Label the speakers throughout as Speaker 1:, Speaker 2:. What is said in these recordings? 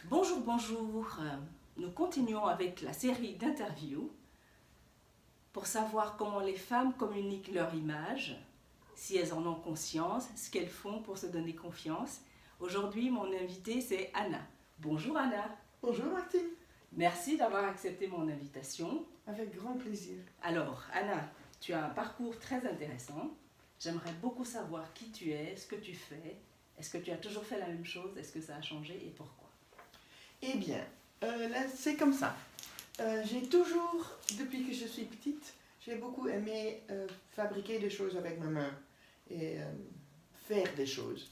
Speaker 1: Bonjour, bonjour. Nous continuons avec la série d'interviews pour savoir comment les femmes communiquent leur image, si elles en ont conscience, ce qu'elles font pour se donner confiance. Aujourd'hui, mon invitée, c'est Anna. Bonjour Anna.
Speaker 2: Bonjour Martine.
Speaker 1: Merci d'avoir accepté mon invitation.
Speaker 2: Avec grand plaisir.
Speaker 1: Alors, Anna, tu as un parcours très intéressant. J'aimerais beaucoup savoir qui tu es, ce que tu fais. Est-ce que tu as toujours fait la même chose? Est-ce que ça a changé et pourquoi?
Speaker 2: Eh bien, là c'est comme ça. J'ai toujours, depuis que je suis petite, j'ai beaucoup aimé fabriquer des choses avec ma main et faire des choses.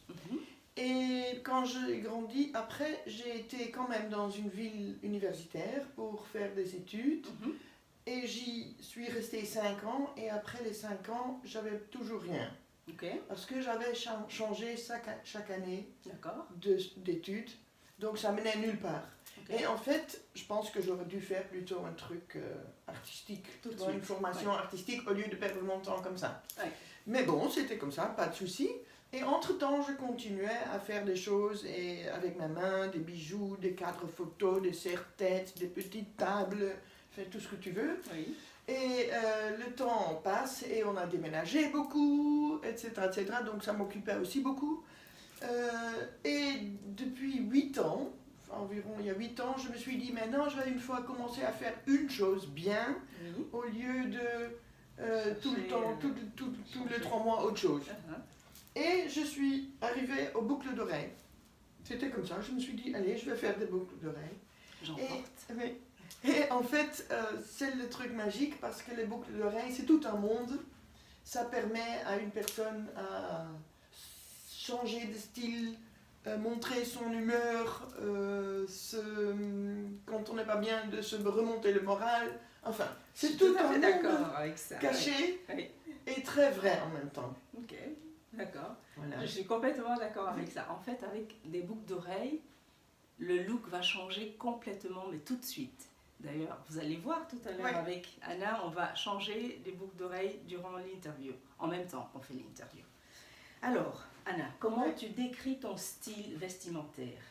Speaker 2: Et quand j'ai grandi, après, j'ai été quand même dans une ville universitaire pour faire des études. Et j'y suis restée 5 ans, et après les 5 ans, j'avais toujours rien. Parce que j'avais changé chaque année d'études, donc ça menait nulle part. Et en fait, je pense que j'aurais dû faire plutôt un truc artistique, une formation artistique au lieu de perdre mon temps comme ça. Mais bon, c'était comme ça, pas de souci. Et entre-temps, je continuais à faire des choses et avec ma main, des bijoux, des cadres photos, des serre-têtes, des petites tables, fais tout ce que tu veux. Et le temps passe et on a déménagé beaucoup, etc. Donc ça m'occupait aussi beaucoup. Et depuis 8 ans, environ il y a 8 ans, je me suis dit maintenant je vais une fois commencer à faire une chose bien au lieu de tout le temps, tous les 3 mois autre chose. Et je suis arrivée aux boucles d'oreilles. C'était comme ça, je me suis dit allez, je vais faire des boucles d'oreilles. Et en fait, c'est le truc magique parce que les boucles d'oreilles, c'est tout un monde. Ça permet à une personne à changer de style, montrer son humeur, quand on n'est pas bien, de se remonter le moral. Enfin, c'est tout un monde
Speaker 1: avec ça,
Speaker 2: caché et très vrai en même temps.
Speaker 1: Ok, d'accord.
Speaker 2: Voilà.
Speaker 1: Je suis complètement d'accord avec ça. En fait, avec des boucles d'oreilles, le look va changer complètement, mais tout de suite. D'ailleurs, vous allez voir tout à l'heure avec Anna, on va changer les boucles d'oreilles durant l'interview, en même temps qu'on fait l'interview. Alors, Anna, comment tu décris ton style vestimentaire?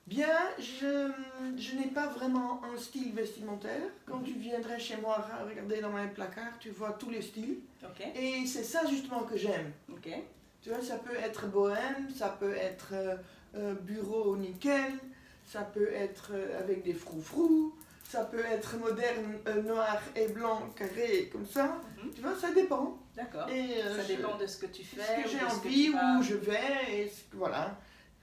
Speaker 2: Bien, je n'ai pas vraiment un style vestimentaire. Quand tu viendrais chez moi regarder dans mes placards, tu vois tous les styles. Et c'est ça justement que j'aime. Tu vois, ça peut être bohème, ça peut être bureau nickel, ça peut être avec des froufrous, ça peut être moderne, noir et blanc, carré, comme ça. Tu vois, ça dépend.
Speaker 1: D'accord. Ça dépend de ce que tu fais.
Speaker 2: Ce que j'ai envie, où je vais, et voilà.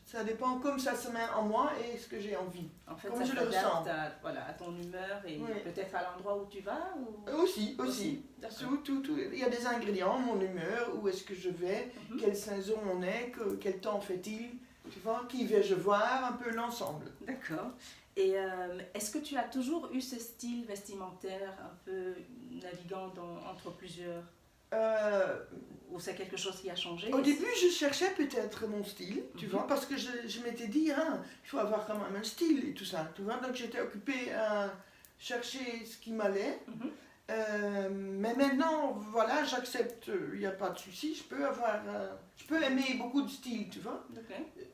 Speaker 2: Ça dépend comme ça se met en moi et ce que j'ai envie.
Speaker 1: En fait,
Speaker 2: comme
Speaker 1: ça
Speaker 2: je le ressens.
Speaker 1: À ton humeur et peut-être à l'endroit où tu vas
Speaker 2: Aussi. Il y a des ingrédients, mon humeur, où est-ce que je vais, quelle saison on est, quel temps fait-il, tu vois, qui vais-je voir, un peu l'ensemble.
Speaker 1: D'accord. Et est-ce que tu as toujours eu ce style vestimentaire un peu naviguant entre plusieurs ou c'est quelque chose qui a changé?
Speaker 2: Au début, je cherchais peut-être mon style, tu vois, parce que je m'étais dit, il faut avoir quand même un style et tout ça, tu vois. Donc j'étais occupée à chercher ce qui m'allait. Mais maintenant, voilà, j'accepte, il n'y a pas de souci, je peux aimer beaucoup de styles, tu vois.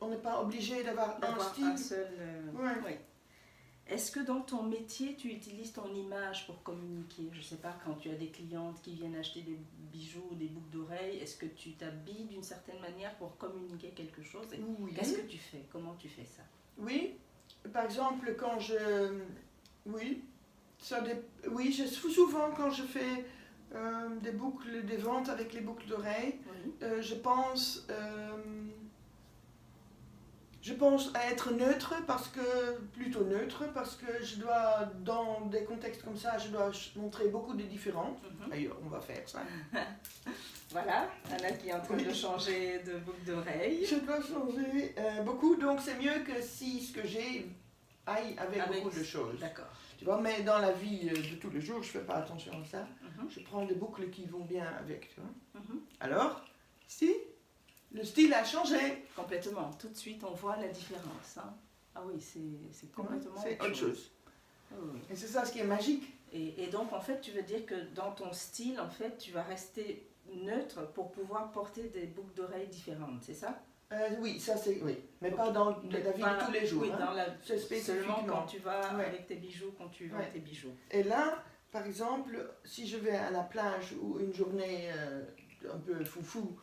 Speaker 2: On n'est pas obligé d'avoir un style.
Speaker 1: Un seul, Est-ce que dans ton métier, tu utilises ton image pour communiquer? Je ne sais pas, quand tu as des clientes qui viennent acheter des bijoux ou des boucles d'oreilles, est-ce que tu t'habilles d'une certaine manière pour communiquer quelque chose? Qu'est-ce que tu fais? Comment tu fais ça?
Speaker 2: Oui, par exemple, quand oui, souvent quand je fais des ventes avec les boucles d'oreilles, je pense à être plutôt neutre, parce que je dois, dans des contextes comme ça, je dois montrer beaucoup de différences. D'ailleurs, on va faire ça.
Speaker 1: Voilà, Anna qui est en train de changer de boucle d'oreille.
Speaker 2: Je dois changer beaucoup, donc c'est mieux que si ce que j'ai aille avec beaucoup de choses.
Speaker 1: D'accord.
Speaker 2: Tu vois, mais dans la vie de tous les jours, je ne fais pas attention à ça. Je prends des boucles qui vont bien avec, tu vois. Alors, si le style a changé.
Speaker 1: Complètement. Tout de suite, on voit la différence. Ah oui, c'est complètement
Speaker 2: autre chose.
Speaker 1: Oui.
Speaker 2: Et c'est ça ce qui est magique.
Speaker 1: Et donc, en fait, tu veux dire que dans ton style, en fait, tu vas rester neutre pour pouvoir porter des boucles d'oreilles différentes, c'est ça?
Speaker 2: Oui, ça c'est... Oui, mais pas dans la vie de tous les jours.
Speaker 1: Oui,
Speaker 2: hein.
Speaker 1: dans la...
Speaker 2: C'est
Speaker 1: seulement
Speaker 2: spécifiquement.
Speaker 1: quand tu vas
Speaker 2: Ouais.
Speaker 1: avec tes bijoux, quand tu vends
Speaker 2: Ouais.
Speaker 1: tes bijoux.
Speaker 2: Et là, par exemple, si je vais à la plage ou une journée un peu foufou,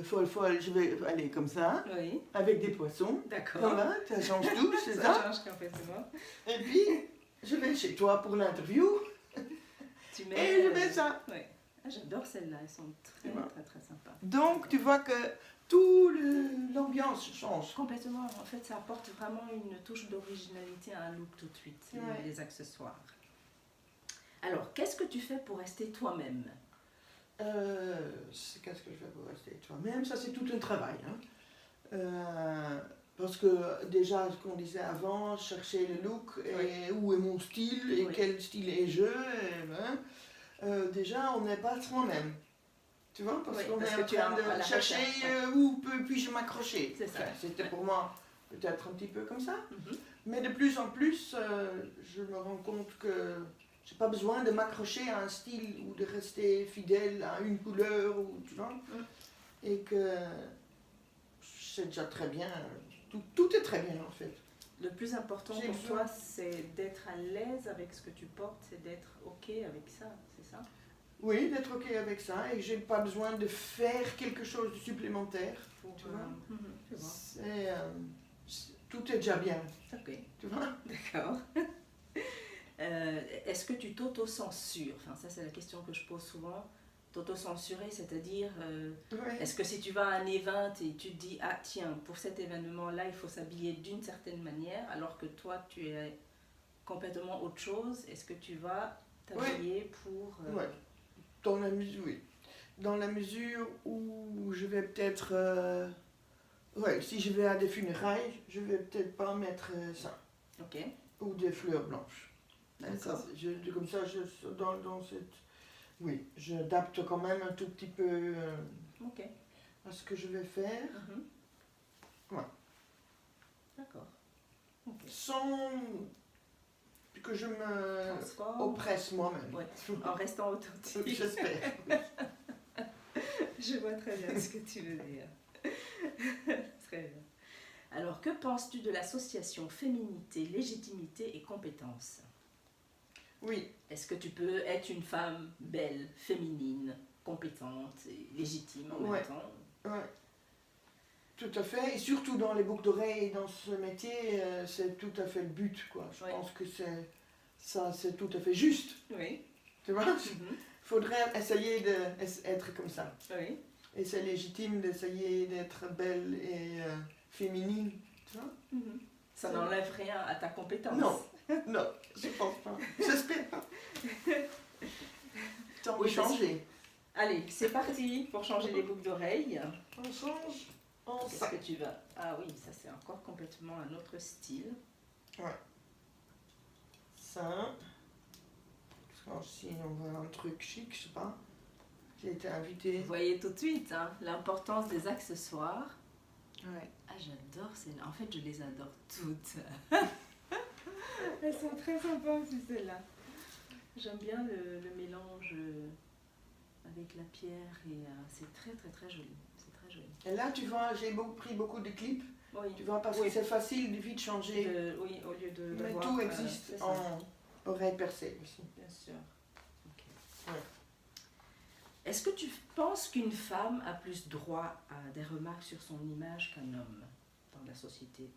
Speaker 2: folle, je vais aller comme ça,
Speaker 1: Oui,
Speaker 2: avec des poissons.
Speaker 1: d'accord.
Speaker 2: Voilà, ça change tout, c'est
Speaker 1: Ça
Speaker 2: ça.
Speaker 1: change complètement.
Speaker 2: Et puis, je vais chez toi pour l'interview
Speaker 1: Tu
Speaker 2: et
Speaker 1: mets...
Speaker 2: je mets ça.
Speaker 1: Ouais. Ah, j'adore celles-là, elles sont très,
Speaker 2: Tu vois.
Speaker 1: très, très sympas.
Speaker 2: Donc, tu vois que toute l'ambiance change.
Speaker 1: Complètement, en fait, ça apporte vraiment une touche d'originalité à un look tout de suite,
Speaker 2: Ouais.
Speaker 1: les accessoires. Alors, qu'est-ce que tu fais pour rester toi-même?
Speaker 2: Qu'est-ce que je fais pour rester toi-même? Ça, c'est tout un travail. Hein. Parce que déjà, ce qu'on disait avant, chercher le look, et où est mon style, et
Speaker 1: Oui.
Speaker 2: quel style ai-je, déjà, on n'est pas soi-même. Tu vois, parce
Speaker 1: Oui,
Speaker 2: qu'on
Speaker 1: parce
Speaker 2: est
Speaker 1: que
Speaker 2: en
Speaker 1: tu es
Speaker 2: train
Speaker 1: à
Speaker 2: de
Speaker 1: la
Speaker 2: chercher
Speaker 1: recherche,
Speaker 2: où puis-je m'accrocher.
Speaker 1: C'est ça.
Speaker 2: Enfin, c'était
Speaker 1: Ouais.
Speaker 2: pour moi peut-être un petit peu comme ça.
Speaker 1: Mhm.
Speaker 2: Mais de plus en plus, je me rends compte que j'ai pas besoin de m'accrocher à un style ou de rester fidèle à une couleur, ou, tu vois. Et que c'est déjà très bien. Tout est très bien en fait.
Speaker 1: Le plus important
Speaker 2: J'ai
Speaker 1: pour
Speaker 2: besoin-
Speaker 1: toi, c'est d'être à l'aise avec ce que tu portes, c'est d'être OK avec ça, c'est ça?
Speaker 2: Oui, d'être ok avec ça et que j'ai pas besoin de faire quelque chose de supplémentaire.
Speaker 1: Pour,
Speaker 2: Tu vois.
Speaker 1: je vois.
Speaker 2: Tout est déjà bien,
Speaker 1: OK,
Speaker 2: tu vois.
Speaker 1: d'accord. Est-ce que tu t'auto-censures? Enfin, ça, c'est la question que je pose souvent. T'auto-censurer, c'est-à-dire,
Speaker 2: Ouais.
Speaker 1: est-ce que si tu vas à un event et tu te dis, ah tiens, pour cet événement-là, il faut s'habiller d'une certaine manière, alors que toi, tu es complètement autre chose, est-ce que tu vas t'habiller pour...
Speaker 2: Ouais. Dans la mesure, oui. Dans la mesure où je vais peut-être... ouais, si je vais à des funérailles, je vais peut-être pas mettre ça.
Speaker 1: Ok,
Speaker 2: Ou des fleurs blanches.
Speaker 1: d'accord.
Speaker 2: Comme ça, dans cette... Oui, j'adapte quand même un tout petit peu
Speaker 1: Ok.
Speaker 2: à ce que je vais faire,
Speaker 1: Mhm.
Speaker 2: Ouais.
Speaker 1: D'accord. Ok.
Speaker 2: sans que je me
Speaker 1: Transforme.
Speaker 2: oppresse moi-même.
Speaker 1: Ouais. En restant authentique.
Speaker 2: J'espère.
Speaker 1: Je vois très bien ce que tu veux dire. Très bien. Alors, que penses-tu de l'association féminité, légitimité et compétence?
Speaker 2: Oui,
Speaker 1: Est-ce que tu peux être une femme belle, féminine, compétente et légitime en
Speaker 2: Ouais.
Speaker 1: même temps?
Speaker 2: ouais. Tout à fait. Et surtout dans les boucles d'oreilles, dans ce métier, c'est tout à fait le but, quoi. Je
Speaker 1: Ouais.
Speaker 2: pense que c'est tout à fait juste.
Speaker 1: Oui.
Speaker 2: Tu vois?
Speaker 1: Mhm.
Speaker 2: Faudrait essayer d'être comme ça.
Speaker 1: Oui.
Speaker 2: Et c'est légitime d'essayer d'être belle et féminine. Tu vois?
Speaker 1: Mhm. Ça
Speaker 2: C'est-
Speaker 1: n'enlève rien à ta compétence.
Speaker 2: Non. Non, je pense pas. J'espère pas. Tant de
Speaker 1: Oui, parce-
Speaker 2: changer.
Speaker 1: Allez, c'est parti pour changer les boucles d'oreilles.
Speaker 2: On change en
Speaker 1: Qu'est-ce
Speaker 2: ça.
Speaker 1: que tu vas... Ah oui, ça c'est encore complètement un autre style.
Speaker 2: Ça. Parce que si on veut un truc chic, je sais pas. J'ai été invitée.
Speaker 1: Vous voyez tout de suite hein, l'importance des accessoires.
Speaker 2: Ouais.
Speaker 1: Ah, j'adore celles-là. En fait, je les adore toutes. Elles sont très sympas aussi, celles-là. J'aime bien le mélange avec la pierre et c'est très très très joli. C'est très joli.
Speaker 2: Et là, tu vois, j'ai pris beaucoup de clips.
Speaker 1: Oui,
Speaker 2: Tu vois, parce
Speaker 1: Oui.
Speaker 2: que c'est facile de vite changer.
Speaker 1: oui au lieu de
Speaker 2: Mais
Speaker 1: voir,
Speaker 2: tout
Speaker 1: c'est
Speaker 2: existe
Speaker 1: ça.
Speaker 2: en oreille percée aussi.
Speaker 1: Bien sûr. Ok.
Speaker 2: Ouais.
Speaker 1: Est-ce que tu penses qu'une femme a plus droit à des remarques sur son image qu'un homme dans la société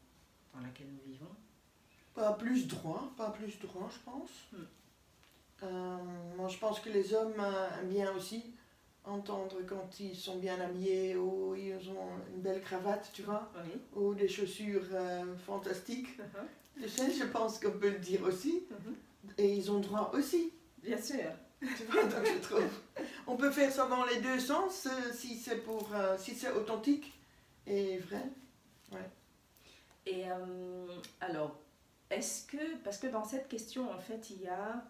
Speaker 1: dans laquelle nous vivons?
Speaker 2: Pas plus droit, je pense. Moi, je pense que les hommes aiment bien aussi entendre quand ils sont bien habillés ou ils ont une belle cravate, tu vois,
Speaker 1: Oui.
Speaker 2: ou des chaussures fantastiques. Tu sais, je pense qu'on peut le dire aussi. Et ils ont droit aussi.
Speaker 1: Bien sûr.
Speaker 2: Tu vois, donc je trouve. On peut faire ça dans les deux sens si c'est authentique et vrai.
Speaker 1: Et alors, est-ce que, parce que dans cette question, en fait, il y a,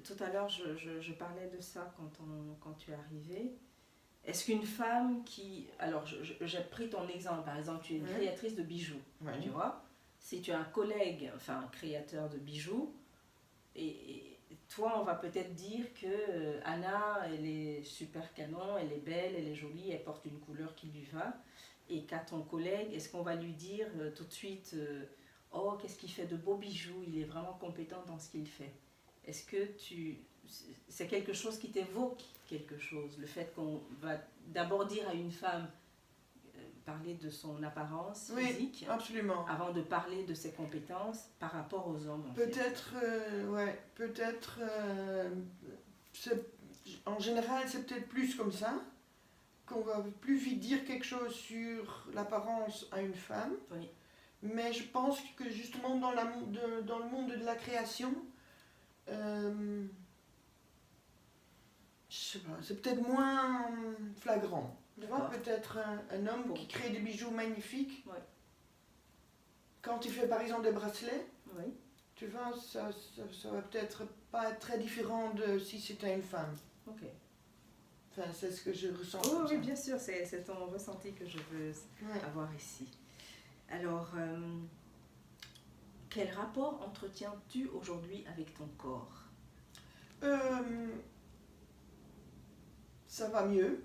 Speaker 1: tout à l'heure, je parlais de ça quand tu es arrivé, est-ce qu'une femme qui, alors j'ai pris ton exemple, par exemple, tu es une
Speaker 2: Ouais.
Speaker 1: créatrice de bijoux,
Speaker 2: Ouais.
Speaker 1: tu vois, si tu as un collègue, enfin un créateur de bijoux, et toi, on va peut-être dire que Anna, elle est super canon, elle est belle, elle est jolie, elle porte une couleur qui lui va. et qu'a ton collègue, est-ce qu'on va lui dire tout de suite oh, qu'est-ce qu'il fait de beaux bijoux, il est vraiment compétent dans ce qu'il fait. Est-ce que c'est quelque chose qui t'évoque quelque chose, le fait qu'on va d'abord dire à une femme parler de son apparence physique,
Speaker 2: oui, absolument,
Speaker 1: avant de parler de ses compétences par rapport aux hommes.
Speaker 2: Peut-être, ouais, peut-être, en général, c'est peut-être plus comme ça, qu'on va plus vite dire quelque chose sur l'apparence à une femme.
Speaker 1: Oui.
Speaker 2: Mais je pense que justement dans le monde de la création, je sais pas, c'est peut-être moins flagrant. Tu vois, peut-être un homme qui crée des bijoux magnifiques,
Speaker 1: ouais.
Speaker 2: Quand il fait par exemple des bracelets,
Speaker 1: oui.
Speaker 2: Tu vois, ça va peut-être pas être très différent de si c'était une femme.
Speaker 1: Ok.
Speaker 2: Enfin, c'est ce que je ressens.
Speaker 1: Oh, oui, bien sûr, c'est ton ressenti que je veux avoir ici. Alors, quel rapport entretiens-tu aujourd'hui avec ton corps?
Speaker 2: Ça va mieux.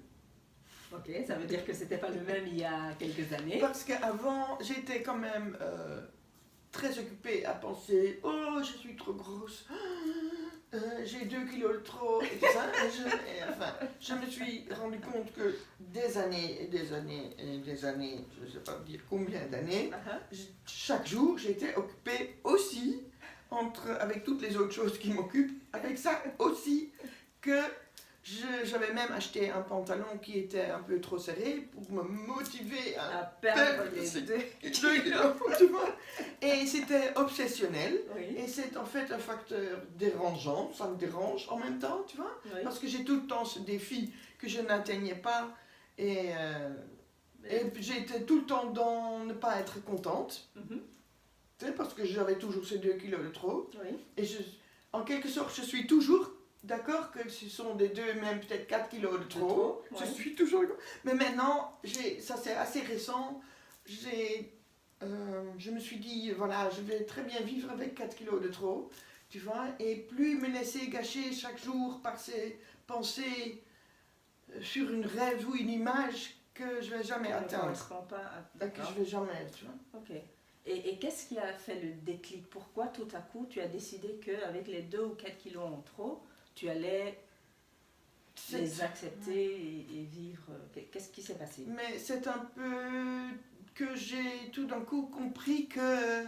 Speaker 1: Ok, ça veut dire que c'était pas le même il y a quelques années.
Speaker 2: Parce qu'avant, j'étais quand même très occupée à penser « Oh, je suis trop grosse, j'ai 2 kilos de trop » et tout ça. Enfin, je me suis rendu compte que des années et des années et des années, je ne sais pas dire combien d'années, chaque jour, j'étais occupée aussi, avec toutes les autres choses qui m'occupent, avec ça aussi, que j'avais même acheté un pantalon qui était un peu trop serré pour me motiver à
Speaker 1: perdre les 2
Speaker 2: kilos, tu vois. Et c'était obsessionnel.
Speaker 1: Oui.
Speaker 2: Et c'est en fait un facteur dérangeant. Ça me dérange en même temps, tu vois.
Speaker 1: Oui.
Speaker 2: Parce que j'ai tout le temps ce défi que je n'atteignais pas. Et j'étais tout le temps dans ne pas être contente. Tu sais, parce que j'avais toujours ces 2 kilos de trop.
Speaker 1: Oui.
Speaker 2: Et en quelque sorte, je suis toujours d'accord que ce sont des 2, même peut-être 4 kilos de trop. Je suis toujours... Mais maintenant, ça c'est assez récent, je me suis dit, voilà, je vais très bien vivre avec 4 kilos de trop, tu vois, et plus me laisser gâcher chaque jour par ces pensées sur une rêve ou une image que je vais jamais atteindre. Que je vais jamais, tu vois.
Speaker 1: Ok. Et qu'est-ce qui a fait le déclic? Pourquoi tout à coup tu as décidé qu'avec les 2 ou 4 kilos en trop, tu allais les accepter et vivre? Qu'est-ce qui s'est passé?
Speaker 2: Mais c'est un peu que j'ai tout d'un coup compris que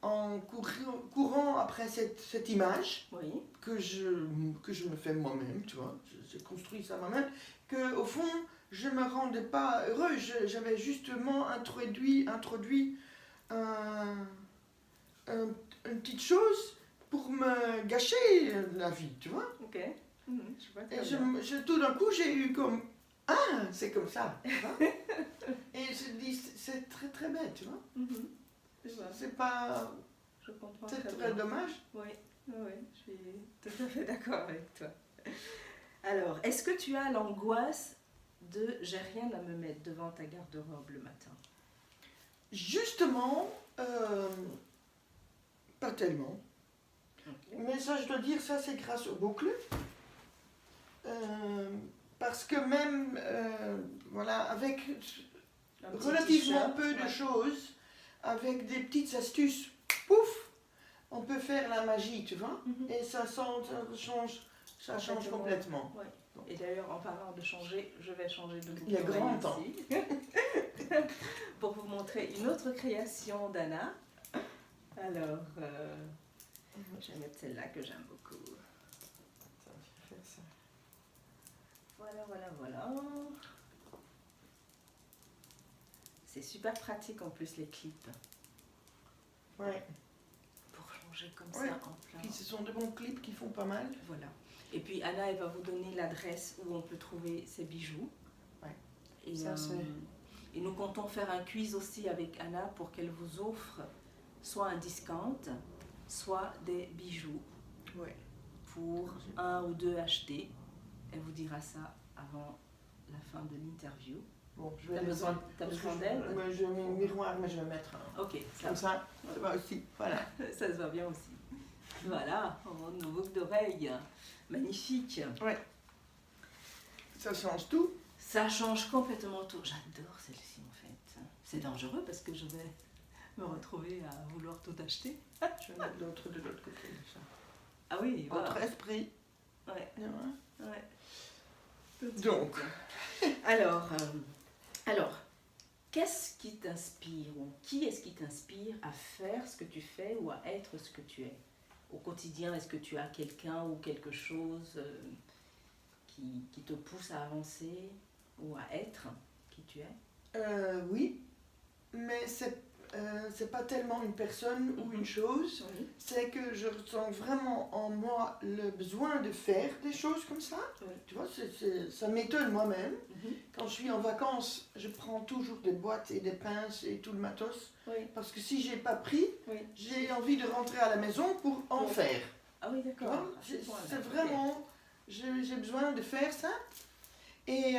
Speaker 2: en courant après cette image que je me fais moi-même, tu vois, j'ai construit ça moi-même, qu'au fond je me rendais pas heureux, j'avais justement introduit une petite chose pour me gâcher la vie, tu vois.
Speaker 1: Ok. Je vois très
Speaker 2: et tout d'un coup, j'ai eu comme « Ah, c'est comme ça !» tu vois. Et je dis, c'est très très bête, tu vois. C'est pas...
Speaker 1: Je comprends
Speaker 2: c'est
Speaker 1: très
Speaker 2: très dommage.
Speaker 1: Oui, je suis tout à fait d'accord avec toi. Alors, est-ce que tu as l'angoisse de « j'ai rien à me mettre devant ta garde-robe le matin » ?
Speaker 2: Justement, pas tellement. Okay. Mais ça, je dois dire, ça c'est grâce aux boucles. Parce que même, voilà, avec relativement peu de choses, avec des petites astuces, pouf, on peut faire la magie, tu vois. Et ça change complètement.
Speaker 1: Ouais. Et d'ailleurs, en parlant de changer, je vais changer de boucle.
Speaker 2: Il y a grand temps.
Speaker 1: Pour vous montrer une autre création d'Anna. Alors, je vais mettre celle-là que j'aime beaucoup. Voilà. C'est super pratique en plus les clips.
Speaker 2: Ouais.
Speaker 1: Pour changer comme ça en plein.
Speaker 2: Puis ce sont de bons clips qui font pas mal.
Speaker 1: Voilà. Et puis Anna, elle va vous donner l'adresse où on peut trouver ses bijoux.
Speaker 2: Ouais.
Speaker 1: Et, et nous comptons faire un quiz aussi avec Anna pour qu'elle vous offre soit un discount, soit des bijoux.
Speaker 2: Ouais.
Speaker 1: Pour 1 ou 2 achetés. Elle vous dira ça avant la fin de l'interview.
Speaker 2: Bon, je vais
Speaker 1: T'as besoin d'aide?
Speaker 2: J'ai mis un miroir, mais je vais mettre un.
Speaker 1: Ok,
Speaker 2: comme ça va aussi. Voilà.
Speaker 1: Ça se voit bien aussi. Voilà, nos boucles d'oreilles. Magnifique.
Speaker 2: Ouais. Ça change tout.
Speaker 1: Ça change complètement tout. J'adore celle-ci en fait. C'est dangereux parce que je vais me retrouver à vouloir tout acheter.
Speaker 2: Je vais mettre l'autre de l'autre côté. Ça.
Speaker 1: Ah oui, voilà.
Speaker 2: Votre esprit.
Speaker 1: Ouais.
Speaker 2: Ouais.
Speaker 1: Donc, alors, qu'est-ce qui t'inspire ou qui est-ce qui t'inspire à faire ce que tu fais ou à être ce que tu es? Au quotidien, est-ce que tu as quelqu'un ou quelque chose qui te pousse à avancer ou à être qui tu es?
Speaker 2: Oui, mais c'est pas tellement une personne ou une chose,
Speaker 1: Oui.
Speaker 2: c'est que je ressens vraiment en moi le besoin de faire des choses comme ça.
Speaker 1: Oui.
Speaker 2: Tu vois, ça m'étonne moi-même.
Speaker 1: Mhm.
Speaker 2: Quand je suis en vacances, je prends toujours des boîtes et des pinces et tout le matos,
Speaker 1: Oui.
Speaker 2: parce que si j'ai pas pris,
Speaker 1: Oui.
Speaker 2: j'ai envie de rentrer à la maison pour en
Speaker 1: Oui.
Speaker 2: faire.
Speaker 1: Ah oui,
Speaker 2: Tu
Speaker 1: d'accord.
Speaker 2: vois, c'est vraiment, j'ai besoin de faire ça. Et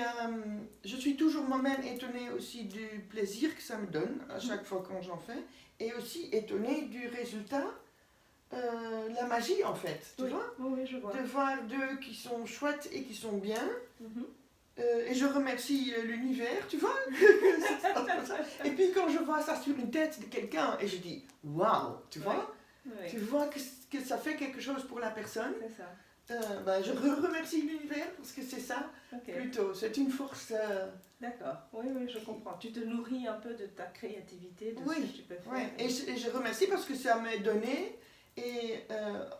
Speaker 2: je suis toujours moi-même étonnée aussi du plaisir que ça me donne à chaque fois quand j'en fais. Et aussi étonnée du résultat, la magie en fait. Tu vois,
Speaker 1: oui, je vois.
Speaker 2: de voir deux qui sont chouettes et qui sont bien.
Speaker 1: Mhm.
Speaker 2: Et je remercie l'univers, tu vois. Et puis quand je vois ça sur une tête de quelqu'un et je dis waouh, tu vois,
Speaker 1: Oui.
Speaker 2: tu vois que ça fait quelque chose pour la personne.
Speaker 1: C'est ça.
Speaker 2: Je remercie l'univers parce que c'est ça,
Speaker 1: Ok.
Speaker 2: plutôt. C'est une force.
Speaker 1: D'accord. Oui, je comprends. Tu te nourris un peu de ta créativité, de
Speaker 2: Oui,
Speaker 1: ce que tu peux faire.
Speaker 2: Ouais. Et je remercie parce que ça m'est donné. Et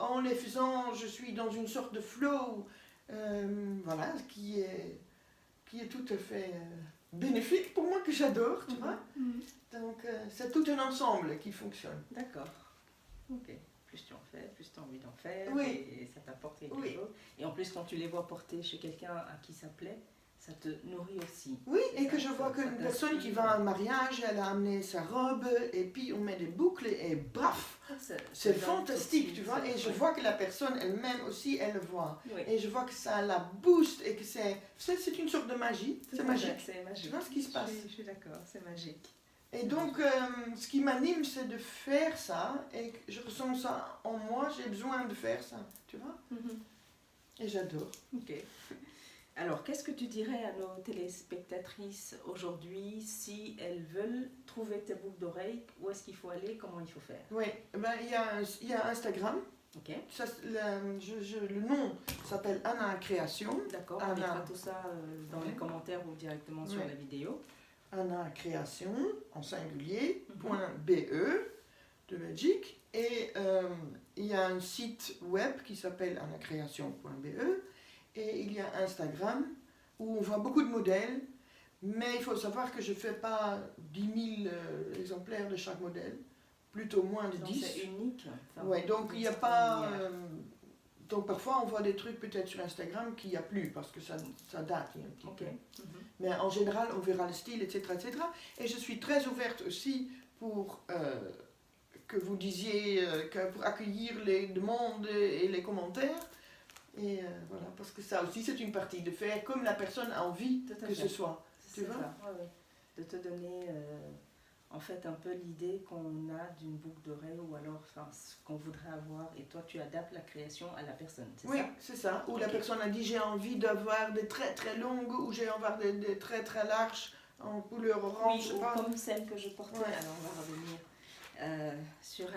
Speaker 2: en les faisant, je suis dans une sorte de flow, voilà, qui est tout à fait bénéfique pour moi, que j'adore, tu vois.
Speaker 1: Mhm.
Speaker 2: Donc c'est tout un ensemble qui fonctionne.
Speaker 1: D'accord. Ok. Plus tu en fais, plus tu as envie d'en faire.
Speaker 2: Oui.
Speaker 1: Et ça t'apporte quelque
Speaker 2: Oui.
Speaker 1: chose. Et en plus, quand tu les vois porter chez quelqu'un à qui ça plaît, ça te nourrit aussi.
Speaker 2: Oui,
Speaker 1: C'est
Speaker 2: et
Speaker 1: ça,
Speaker 2: que je vois
Speaker 1: ça
Speaker 2: qu'une personne qui
Speaker 1: t'inspire.
Speaker 2: va à un mariage, elle a amené sa robe, et puis on met des boucles, et baf! C'est fantastique, tu vois, et je vois que la personne elle-même aussi, elle le voit.
Speaker 1: Oui.
Speaker 2: Et je vois que ça la booste, et que c'est une sorte de magie,
Speaker 1: Tout
Speaker 2: c'est
Speaker 1: à
Speaker 2: magique.
Speaker 1: fait, c'est magique.
Speaker 2: Tu vois ce qui se passe?
Speaker 1: Je suis d'accord, c'est magique.
Speaker 2: Et donc, ce qui m'anime, c'est de faire ça, et je ressens ça en moi, j'ai besoin de faire ça, tu vois, et j'adore.
Speaker 1: Ok. Alors, qu'est-ce que tu dirais à nos téléspectatrices aujourd'hui si elles veulent trouver tes boucles d'oreilles? Où est-ce qu'il faut aller? Comment il faut faire?
Speaker 2: Oui, il y a Instagram,
Speaker 1: Ok.
Speaker 2: ça, le nom s'appelle Anna Création.
Speaker 1: D'accord, on
Speaker 2: Anna.
Speaker 1: mettra tout ça dans les commentaires ou directement sur
Speaker 2: Ouais.
Speaker 1: la vidéo.
Speaker 2: Anna Création, en singulier, .be, de Belgique. Et il y a un site web qui s'appelle annacreation.be. Et il y a Instagram, où on voit beaucoup de modèles. Mais il faut savoir que je ne fais pas 10 000 exemplaires de chaque modèle. Plutôt moins de
Speaker 1: Donc
Speaker 2: 10.
Speaker 1: c'est unique. Enfin,
Speaker 2: Ouais, donc il n'y a
Speaker 1: certaine
Speaker 2: pas...
Speaker 1: manière.
Speaker 2: donc parfois on voit des trucs peut-être sur Instagram qu'il n'y a plus, parce que ça date un petit
Speaker 1: Ok.
Speaker 2: peu. Mais en général, on verra le style, etc., etc. Et je suis très ouverte aussi pour que vous disiez, pour accueillir les demandes et les commentaires. Et voilà, parce que ça aussi, c'est une partie de faire comme la personne a envie
Speaker 1: Tout à
Speaker 2: que
Speaker 1: fait.
Speaker 2: ce soit. Tu
Speaker 1: C'est
Speaker 2: vois?
Speaker 1: ça, ouais. De te donner en fait un peu l'idée qu'on a d'une boucle d'oreille ou alors enfin, ce qu'on voudrait avoir et toi tu adaptes la création à la personne, c'est
Speaker 2: Oui,
Speaker 1: ça?
Speaker 2: c'est ça. Ou la
Speaker 1: Ok.
Speaker 2: personne a dit j'ai envie d'avoir des très très longues ou j'ai envie d'avoir des très très larges en couleur orange,
Speaker 1: Oui,
Speaker 2: je sais
Speaker 1: ou
Speaker 2: pas.
Speaker 1: comme celle que je portais.
Speaker 2: Ouais.
Speaker 1: Alors on va revenir sur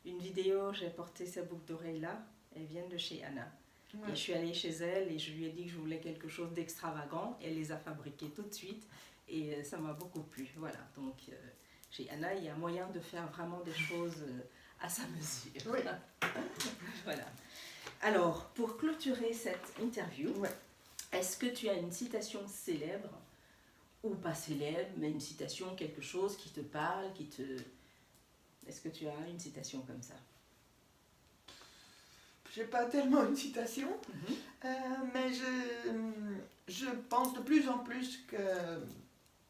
Speaker 1: une vidéo, j'ai porté ces boucles d'oreilles là, elles viennent de chez Anna.
Speaker 2: Ouais.
Speaker 1: Et je suis allée chez elle et je lui ai dit que je voulais quelque chose d'extravagant. Elle les a fabriquées tout de suite et ça m'a beaucoup plu. Voilà, donc chez Anna, il y a moyen de faire vraiment des choses à sa mesure.
Speaker 2: Oui.
Speaker 1: Voilà. Alors, pour clôturer cette interview,
Speaker 2: Ouais.
Speaker 1: est-ce que tu as une citation célèbre ou pas célèbre, mais une citation, quelque chose qui te parle, qui te... Est-ce que tu as une citation comme ça?
Speaker 2: J'ai pas tellement une citation, mais je pense de plus en plus que,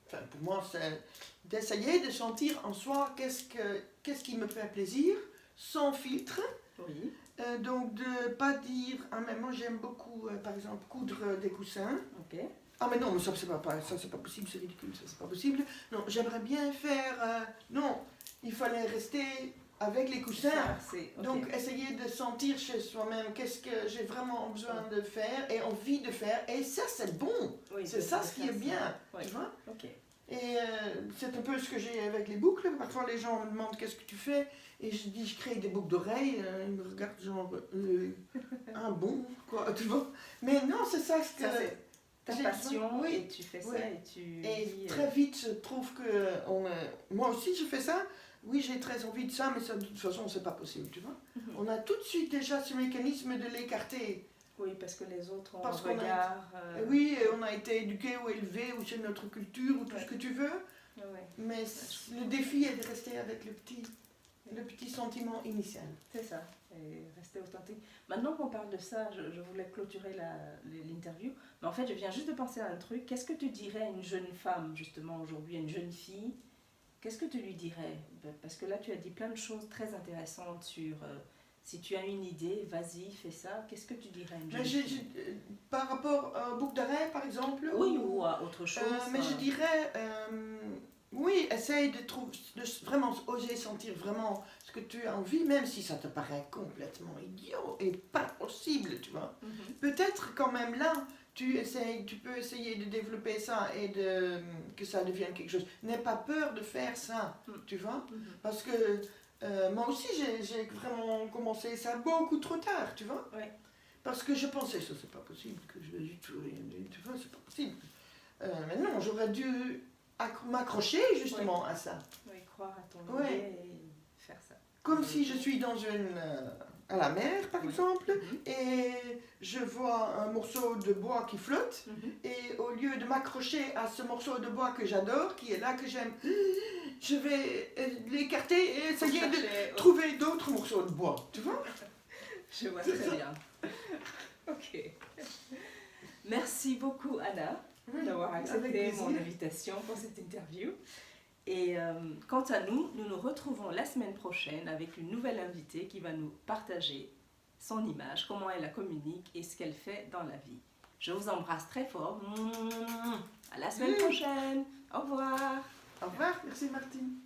Speaker 2: enfin pour moi c'est d'essayer de sentir en soi qu'est-ce qui me fait plaisir, sans filtre.
Speaker 1: Oui.
Speaker 2: Donc de pas dire, ah mais moi j'aime beaucoup par exemple coudre des coussins.
Speaker 1: Ok.
Speaker 2: Ah mais non, mais ça c'est pas possible, c'est ridicule, ça c'est pas possible. Non, j'aimerais bien faire, non, il fallait rester avec les coussins.
Speaker 1: Ça, c'est... ok.
Speaker 2: Donc, essayer de sentir chez soi-même qu'est-ce que j'ai vraiment besoin de faire et envie de faire. Et ça, c'est bon.
Speaker 1: Oui,
Speaker 2: C'est ça ce qui est
Speaker 1: ça,
Speaker 2: bien.
Speaker 1: oui.
Speaker 2: Tu vois?
Speaker 1: Ok.
Speaker 2: Et c'est un peu ce que j'ai avec les boucles. Parfois, les gens me demandent qu'est-ce que tu fais. Et je dis, je crée des boucles d'oreilles. Ils me regardent genre, ah bon, quoi, tu vois. Mais non, c'est ça ce que...
Speaker 1: Ça, c'est ta
Speaker 2: j'ai
Speaker 1: passion,
Speaker 2: besoin. Oui.
Speaker 1: et tu fais
Speaker 2: Oui.
Speaker 1: ça et tu...
Speaker 2: Et
Speaker 1: vis,
Speaker 2: très vite, je trouve que moi aussi, je fais ça. Oui, j'ai très envie de ça, mais ça, de toute façon, c'est pas possible, tu vois.
Speaker 1: Mhm.
Speaker 2: On a tout de suite déjà ce mécanisme de l'écarter.
Speaker 1: Oui, parce que les autres ont
Speaker 2: Parce
Speaker 1: un regard...
Speaker 2: Oui, on a été éduqué ou élevé, ou c'est notre culture, ou tout ce que tu veux.
Speaker 1: ouais.
Speaker 2: Mais le défi est de rester avec le petit sentiment initial.
Speaker 1: C'est ça, et rester authentique. Maintenant qu'on parle de ça, je voulais clôturer l'interview, mais en fait je viens juste de penser à un truc. Qu'est-ce que tu dirais à une jeune femme, justement, aujourd'hui, à une jeune fille? Qu'est-ce que tu lui dirais? Parce que là tu as dit plein de choses très intéressantes sur... si tu as une idée, vas-y, fais ça. Qu'est-ce que tu dirais à une jeune fille?
Speaker 2: Par rapport à un boucle d'arrêt, par exemple?
Speaker 1: Oui, ou à autre chose.
Speaker 2: Mais je dirais... oui, essaye de vraiment oser sentir vraiment ce que tu as envie, même si ça te paraît complètement idiot et pas possible, tu vois. Peut-être quand même là, tu peux essayer de développer ça et que ça devienne quelque chose. N'aie pas peur de faire ça, tu vois. Parce que moi aussi, j'ai vraiment commencé ça beaucoup trop tard, tu vois.
Speaker 1: Ouais.
Speaker 2: Parce que je pensais, ça c'est pas possible, que je vais du tout rien, tu vois, c'est pas possible. Mais non, j'aurais dû m'accrocher justement à ça.
Speaker 1: Oui, croire à ton
Speaker 2: Ouais.
Speaker 1: idée et faire ça.
Speaker 2: Comme si je suis à la mer par exemple, et je vois un morceau de bois qui flotte, et au lieu de m'accrocher à ce morceau de bois que j'adore, qui est là, que j'aime, je vais l'écarter et essayer de trouver d'autres morceaux de bois, tu vois.
Speaker 1: Je vois très bien. Ok. Merci beaucoup Anna d'avoir accepté mon invitation pour cette interview. Et quant à nous, nous nous retrouvons la semaine prochaine avec une nouvelle invitée qui va nous partager son image, comment elle la communique et ce qu'elle fait dans la vie. Je vous embrasse très fort. À la semaine prochaine. Au revoir.
Speaker 2: Au revoir, merci Martine.